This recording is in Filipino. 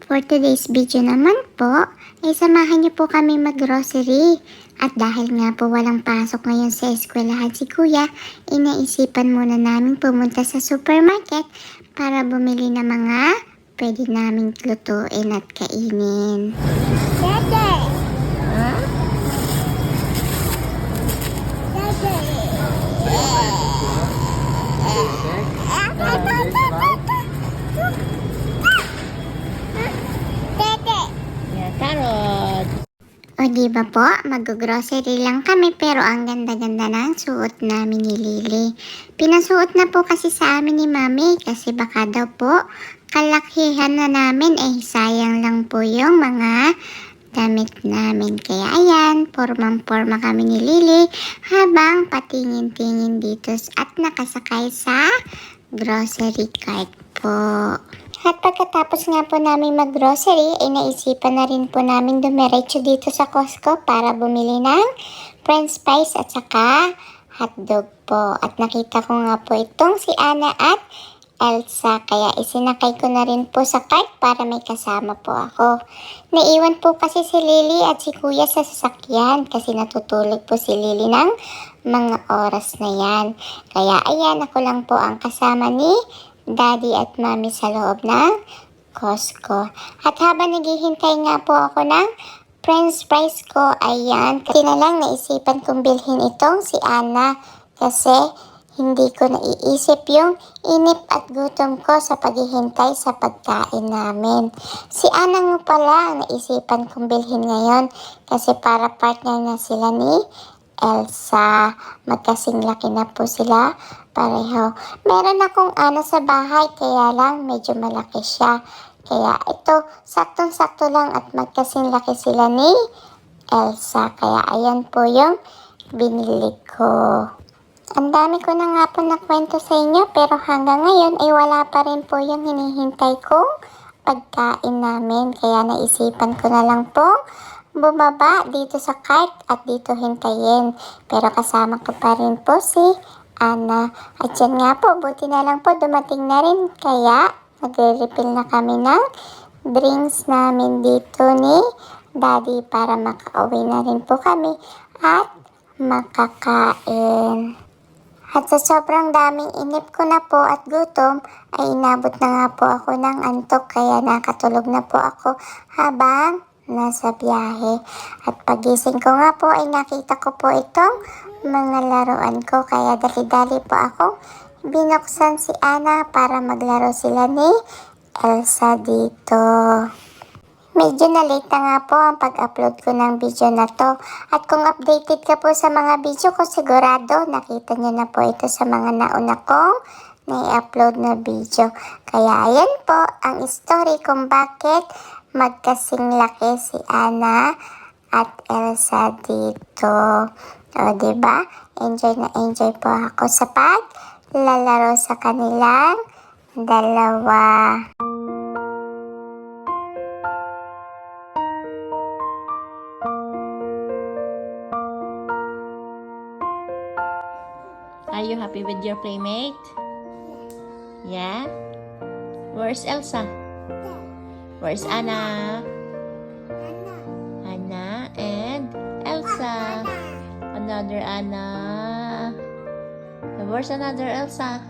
For today's video naman po, ay samahan niyo po kami mag-grocery. At dahil nga po walang pasok ngayon sa eskwelahan si Kuya, inaisipan muna namin pumunta sa supermarket para bumili ng mga pwede naming lutuin at kainin. Dede! Huh? Carrot. O diba po, mag-grocery lang kami pero ang ganda-ganda ng suot namin ni Lily. Pinasuot na po kasi sa amin ni Mami kasi baka daw po kalakihan na namin sayang lang po yung mga damit namin. Kaya ayan, formang-forma kami ni Lily habang patingin-tingin dito at nakasakay sa grocery cart po. At pagkatapos nga po namin mag-grocery, naisipan na rin po namin dumiretso dito sa Costco para bumili ng french fries at saka hotdog po. At nakita ko nga po itong si Anna at Elsa, kaya isinakay ko na rin po sa cart para may kasama po ako. Naiwan po kasi si Lily at si Kuya sa sasakyan kasi natutulog po si Lily ng mga oras na yan. Kaya ayan, ako lang po ang kasama ni Daddy at Mami sa loob ng Costco. At habang naghihintay nga po ako ng french fries ko, ayan, kasi na lang naisipan kong bilhin itong si Anna kasi hindi ko naiisip yung inip at gutom ko sa paghihintay sa pagkain namin. Si Anna nga pala ang naisipan kong bilhin ngayon kasi para partner na sila ni Elsa. Magkasing laki na po sila pareho. Meron akong Anna sa bahay kaya lang medyo malaki siya. Kaya ito, saktong-sakto lang at magkasing laki sila ni Elsa. Kaya ayan po yung binili ko. Ang dami ko na nga po nakwento sa inyo pero hanggang ngayon ay wala pa rin po yung hinihintay kong pagkain namin. Kaya naisipan ko na lang po bumaba dito sa cart at dito hintayin. Pero kasama ko pa rin po si Anna. At yan nga po, buti na lang po dumating na rin. Kaya nagre-refill na kami ng drinks namin dito ni Daddy para makauwi na rin po kami at makakain. At sa sobrang daming inip ko na po at gutom, ay inabot na nga po ako ng antok kaya nakatulog na po ako habang nasa biyahe. At pagising ko nga po ay nakita ko po itong mga laruan ko kaya dali-dali po ako binuksan si Anna para maglaro sila ni Elsa dito. Medyo na late na nga po ang pag-upload ko ng video na to. At kung updated ka po sa mga video ko, sigurado nakita nyo na po ito sa mga nauna kong na-upload na video. Kaya ayan po ang story kung bakit magkasing laki si Anna at Elsa dito. O diba? Enjoy na enjoy po ako sa paglalaro sa kanilang dalawa. Are you happy with your playmate? Yeah? Where's Elsa? Where's Anna? Anna and Elsa. Another Anna. Where's another Elsa?